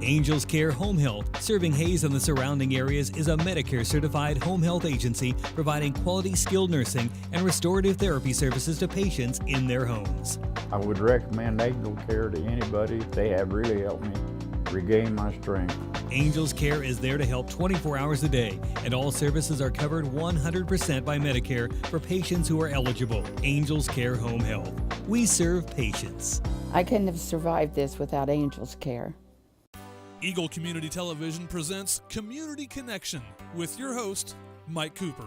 Angels Care Home Health, serving Hayes and the surrounding areas, is a Medicare-certified home health agency providing quality skilled nursing and restorative therapy services to patients in their homes. I would recommend Angel Care to anybody. They have really helped me regain my strength. Angels Care is there to help 24 hours a day, and all services are covered 100% by Medicare for patients who are eligible. Angels Care Home Health. We serve patients. I couldn't have survived this without Angels Care. Eagle Community Television presents Community Connection with your host, Mike Cooper.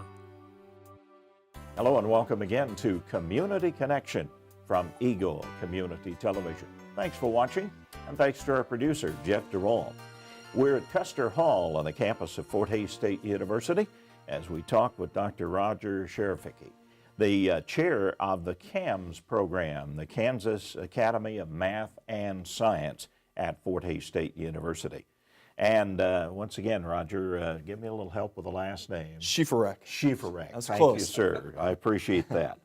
Hello and welcome again to Community Connection from Eagle Community Television. Thanks for watching, and thanks to our producer, Jeff DeRall. We're at Custer Hall on the campus of Fort Hays State University as we talk with Dr. Roger Schieferecke, the chair of the CAMS program, the Kansas Academy of Math and Science at Fort Hays State University. And once again, Roger, give me a little help with the last name. Schieferecke. Schieferecke. That's Thank close. you, sir. I appreciate that.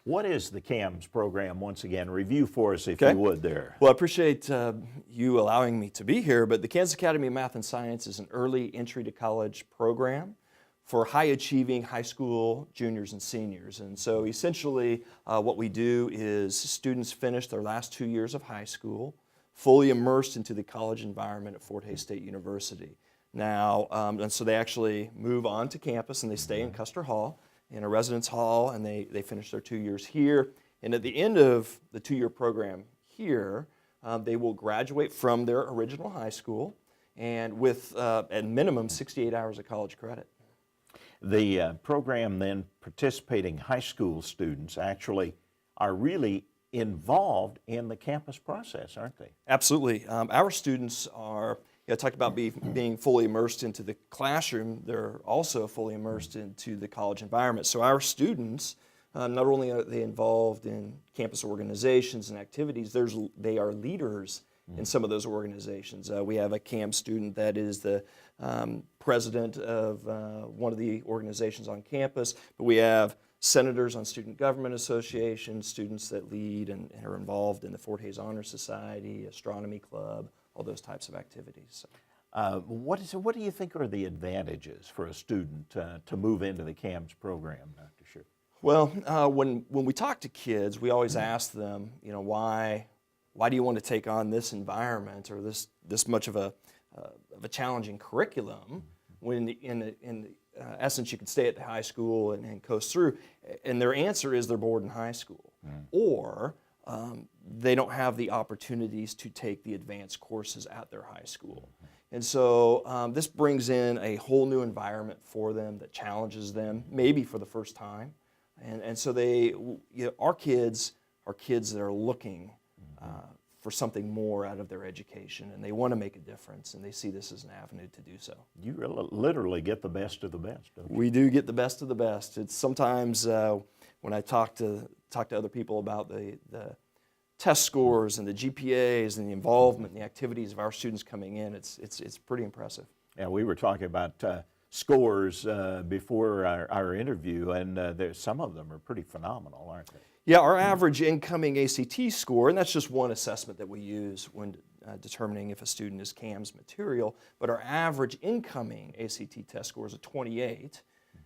What is the CAMS program, once again? Review for us, if you would, there. Well, I appreciate you allowing me to be here, but the Kansas Academy of Math and Science is an early entry to college program for high-achieving high school juniors and seniors. And so essentially what we do is students finish their last 2 years of high school, fully immersed into the college environment at Fort Hays State University. Now, and so they actually move on to campus and they stay in Custer Hall, in a residence hall, and they finish their 2 years here. And at the end of the 2-year program here, they will graduate from their original high school and with, at minimum, 68 hours of college credit. The program then, participating high school students actually are really involved in the campus process, aren't they? Absolutely. Our students are, I talked about being fully immersed into the classroom. They're also fully immersed into the college environment. So our students, not only are they involved in campus organizations and activities, they are leaders in some of those organizations. We have a CAM student that is the president of one of the organizations on campus, but we have senators on Student Government Association, students that lead and are involved in the Fort Hays Honor Society, Astronomy Club, all those types of activities. What do you think are the advantages for a student to move into the CAMS program, Dr. Schiff? Well, when we talk to kids, we always ask them, you know, why do you want to take on this environment or this much of a challenging curriculum when in essence you can stay at the high school and coast through? And their answer is they're bored in high school, or they don't have the opportunities to take the advanced courses at their high school. And so this brings in a whole new environment for them that challenges them, maybe for the first time. And so our kids are kids that are looking for something more out of their education, and they want to make a difference, and they see this as an avenue to do so. You literally get the best of the best, don't you? We do get the best of the best. It's sometimes when I talk to other people about the test scores and the GPAs and the involvement and the activities of our students coming in, it's pretty impressive. Yeah, we were talking about scores before our interview, and some of them are pretty phenomenal, aren't they? Yeah, our average incoming ACT score, and that's just one assessment that we use when determining if a student is CAMS material, but our average incoming ACT test score is a 28.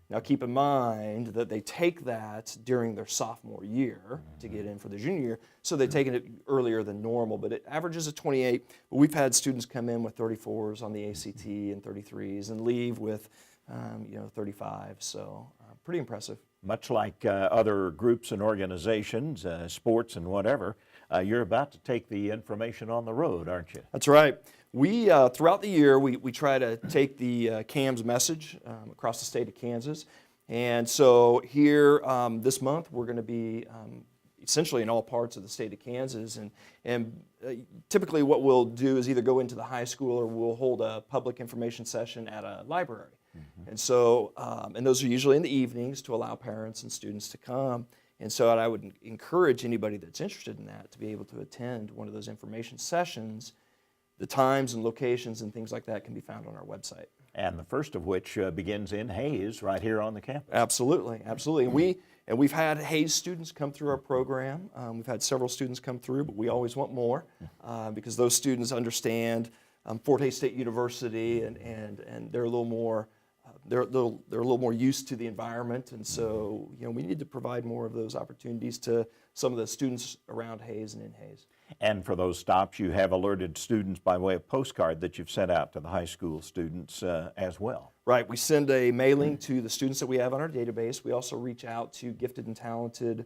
Now keep in mind that they take that during their sophomore year to get in for the junior year, so they've taken it earlier than normal, but it averages a 28. But we've had students come in with 34s on the ACT and 33s and leave with 35, so pretty impressive. Much like other groups and organizations, sports and whatever, you're about to take the information on the road, aren't you? That's right. We, throughout the year, we try to take the CAMS message across the state of Kansas. And so here this month, we're going to be essentially in all parts of the state of Kansas. And typically what we'll do is either go into the high school or we'll hold a public information session at a library. And so, and those are usually in the evenings to allow parents and students to come. And so I would encourage anybody that's interested in that to be able to attend one of those information sessions. The times and locations and things like that can be found on our website. And the first of which begins in Hayes, right here on the campus. Absolutely, absolutely. And we've had Hayes students come through our program. We've had several students come through, but we always want more because those students understand Fort Hays State University, and they're a little more they're a little more used to the environment, and so we need to provide more of those opportunities to some of the students around Hays and in Hays. And for those stops, you have alerted students by way of postcard that you've sent out to the high school students as well. Right. We send a mailing to the students that we have on our database. We also reach out to gifted and talented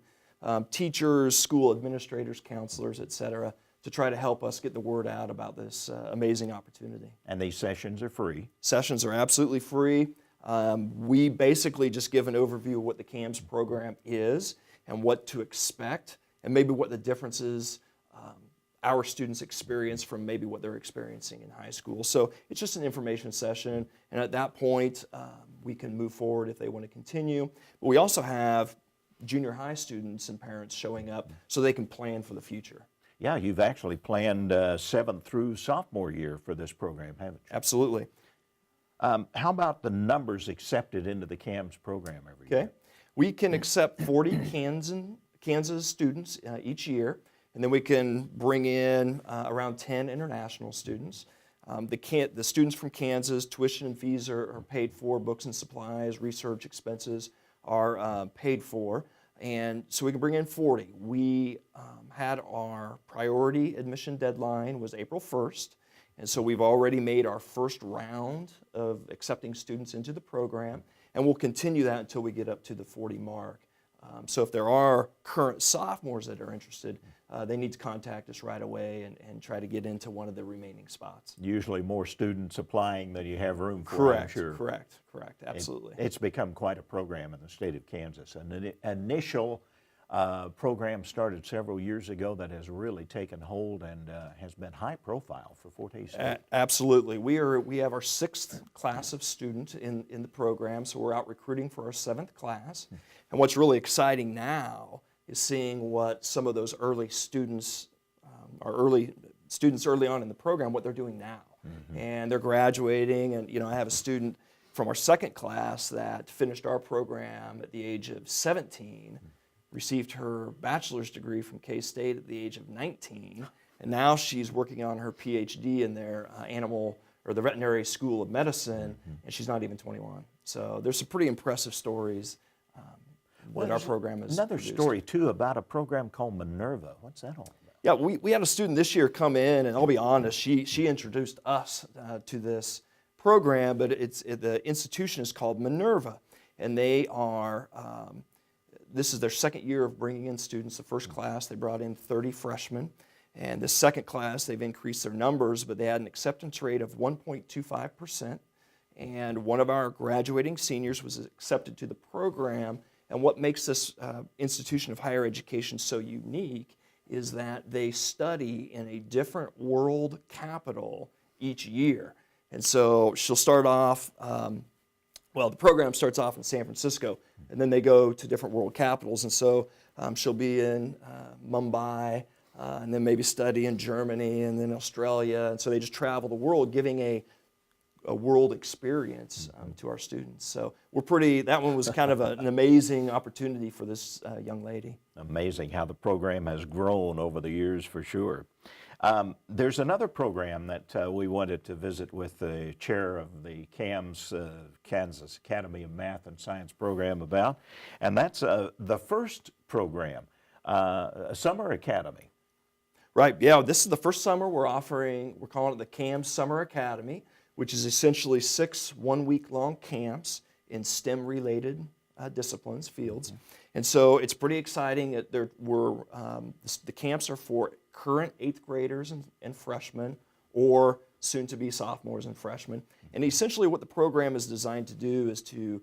teachers, school administrators, counselors, et cetera, to try to help us get the word out about this amazing opportunity. And these sessions are free. Sessions are absolutely free. We basically just give an overview of what the CAMS program is and what to expect, and maybe what the differences our students experience from maybe what they're experiencing in high school. So it's just an information session, and at that point we can move forward if they want to continue. But we also have junior high students and parents showing up so they can plan for the future. Yeah, you've actually planned 7th through sophomore year for this program, haven't you? Absolutely. How about the numbers accepted into the CAMS program every year? Okay. We can accept 40 Kansas students each year, and then we can bring in around 10 international students. The students from Kansas, tuition and fees are paid for, books and supplies, research expenses are paid for, and so we can bring in 40. We had our priority admission deadline was April 1st, and so we've already made our first round of accepting students into the program, and we'll continue that until we get up to the 40 mark. So if there are current sophomores that are interested, they need to contact us right away and try to get into one of the remaining spots. Usually more students applying than you have room for, Correct, I'm sure. correct, absolutely. It's become quite a program in the state of Kansas. An initial program started several years ago that has really taken hold and has been high profile for Fort Hays State. Absolutely. We have our 6th class of students in the program, so we're out recruiting for our 7th class. And what's really exciting now is seeing what some of those early students, early on in the program, what they're doing now. And they're graduating, and I have a student from our 2nd class that finished our program at the age of 17, received her bachelor's degree from K-State at the age of 19, and now she's working on her PhD in their the veterinary school of medicine, and she's not even 21. So there's some pretty impressive stories that our program is. Another produced. story too about a program called Minerva. What's that all about? Yeah, we had a student this year come in, and I'll be honest, she introduced us to this program, but the institution is called Minerva, and they are, this is their 2nd year of bringing in students. The first class, they brought in 30 freshmen, and the 2nd class, they've increased their numbers, but they had an acceptance rate of 1.25%, and one of our graduating seniors was accepted to the program. And what makes this institution of higher education so unique is that they study in a different world capital each year. And so she'll start off, the program starts off in San Francisco, and then they go to different world capitals. And so she'll be in Mumbai, and then maybe study in Germany, and then Australia. And so they just travel the world, giving a world experience to our students. So that one was kind of an amazing opportunity for this young lady. Amazing how the program has grown over the years, for sure. There's another program that we wanted to visit with the chair of the CAMS, Kansas Academy of Math and Science program about, and that's the first program, a summer academy. Right, yeah, this is the first summer we're calling it the CAMS Summer Academy, which is essentially 6 one-week-long camps in STEM-related disciplines, fields. And so it's pretty exciting. The camps are for current 8th graders and freshmen, or soon-to-be sophomores and freshmen. And essentially what the program is designed to do is to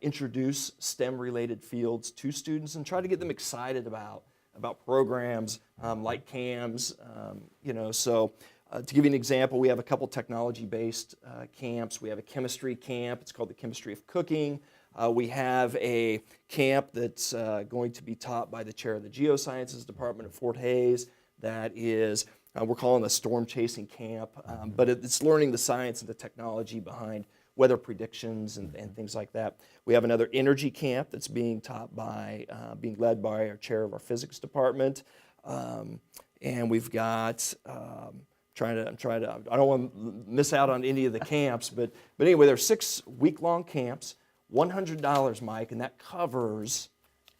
introduce STEM-related fields to students and try to get them excited about programs like CAMS, So to give you an example, we have a couple technology-based camps. We have a chemistry camp. It's called the Chemistry of Cooking. We have a camp that's going to be taught by the chair of the Geosciences Department at Fort Hays. That is, we're calling it a storm chasing camp, but it's learning the science and the technology behind weather predictions and things like that. We have another energy camp that's being led by our chair of our physics department. And we've got, I'm trying to. I don't want to miss out on any of the camps, but anyway, there are 6 week-long camps, $100, Mike, and that covers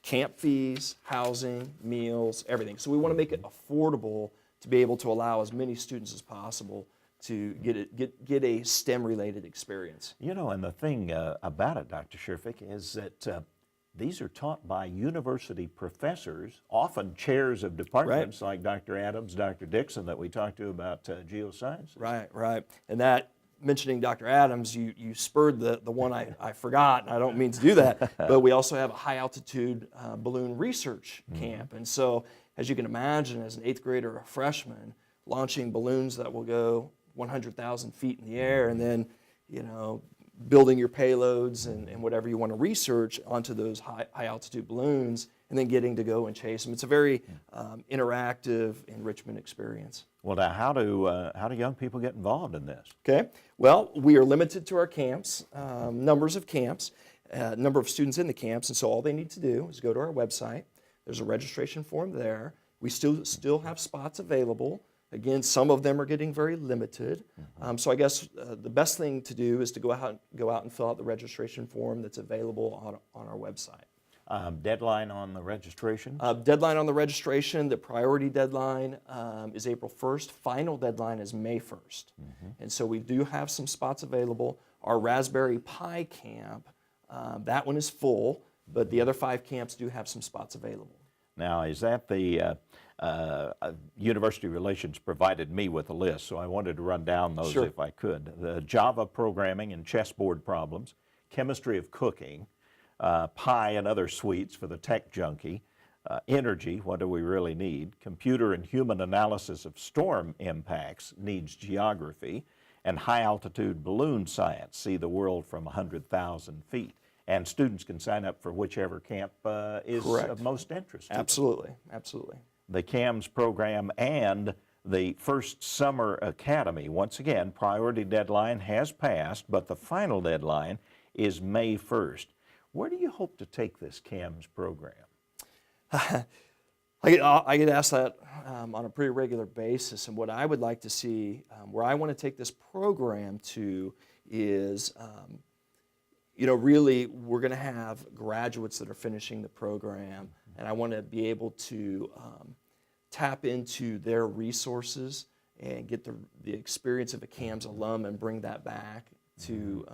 camp fees, housing, meals, everything. So we want to make it affordable to be able to allow as many students as possible to get a STEM-related experience. You know, and the thing about it, Dr. Schieferecke, is that these are taught by university professors, often chairs of departments like Dr. Adams, Dr. Dixon that we talked to about geoscience. Right. And that, mentioning Dr. Adams, you spurred the one I forgot, and I don't mean to do that, but we also have a high-altitude balloon research camp. And so, as you can imagine, as an 8th grader or a freshman, launching balloons that will go 100,000 feet in the air, and then, building your payloads and whatever you want to research onto those high-altitude balloons, and then getting to go and chase them. It's a very interactive enrichment experience. Well, now, how do young people get involved in this? Okay. Well, we are limited to our camps, numbers of camps, number of students in the camps, and so all they need to do is go to our website. There's a registration form there. We still have spots available. Again, some of them are getting very limited. So I guess the best thing to do is to go out and fill out the registration form that's available on our website. Deadline on the registration? Deadline on the registration, the priority deadline is April 1st. Final deadline is May 1st. And so we do have some spots available. Our Raspberry Pi camp, that one is full, but the other 5 camps do have some spots available. Now, is that the University Relations provided me with a list, so I wanted to run down those if I could. The Java programming and chessboard problems, chemistry of cooking, Pi and other suites for the tech junkie, energy, what do we really need, computer and human analysis of storm impacts, needs geography, and high-altitude balloon science, see the world from 100,000 feet. And students can sign up for whichever camp is of most interest. Absolutely. The CAMS program and the First Summer Academy. Once again, priority deadline has passed, but the final deadline is May 1st. Where do you hope to take this CAMS program? I get asked that on a pretty regular basis, and what I would like to see, where I want to take this program to is, really we're going to have graduates that are finishing the program, and I want to be able to tap into their resources and get the experience of a CAMS alum and bring that back to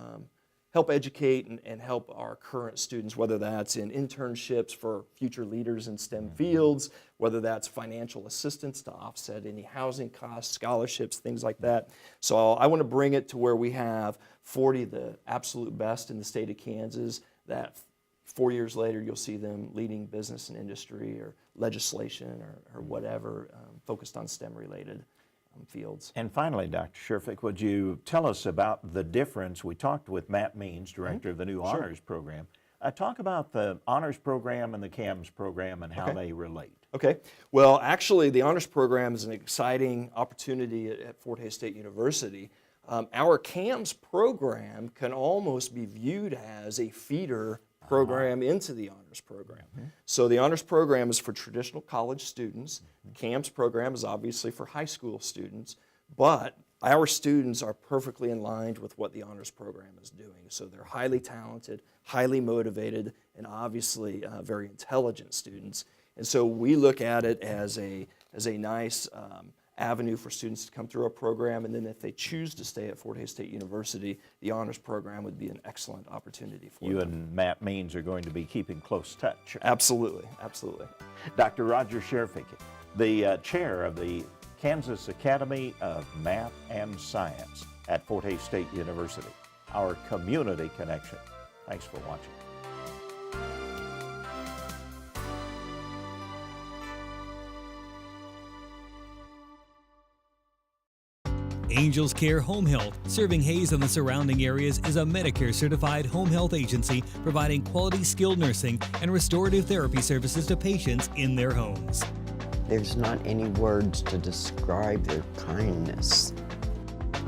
help educate and help our current students, whether that's in internships for future leaders in STEM fields, whether that's financial assistance to offset any housing costs, scholarships, things like that. So I want to bring it to where we have 40 of the absolute best in the state of Kansas that 4 years later you'll see them leading business and industry or legislation or whatever focused on STEM-related fields. And finally, Dr. Schieferecke, would you tell us about the difference? We talked with Matt Means, director of the new honors program. Talk about the honors program and the CAMS program and how they relate. Okay. Well, actually, the honors program is an exciting opportunity at Fort Hays State University. Our CAMS program can almost be viewed as a feeder program into the honors program. So the honors program is for traditional college students. The CAMS program is obviously for high school students, but our students are perfectly in line with what the honors program is doing. So they're highly talented, highly motivated, and obviously very intelligent students. And so we look at it as a nice avenue for students to come through our program, and then if they choose to stay at Fort Hays State University, the honors program would be an excellent opportunity for them. You and Matt Means are going to be keeping close touch. Absolutely. Dr. Roger Schieferecke, the chair of the Kansas Academy of Math and Science at Fort Hays State University, our community connection. Thanks for watching. Angels Care Home Health, serving Hays and the surrounding areas, is a Medicare-certified home health agency providing quality skilled nursing and restorative therapy services to patients in their homes. There's not any words to describe their kindness.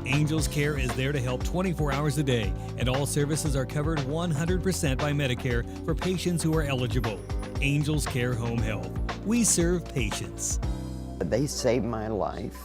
Angels Care is there to help 24 hours a day, and all services are covered 100% by Medicare for patients who are eligible. Angels Care Home Health. We serve patients. They saved my life.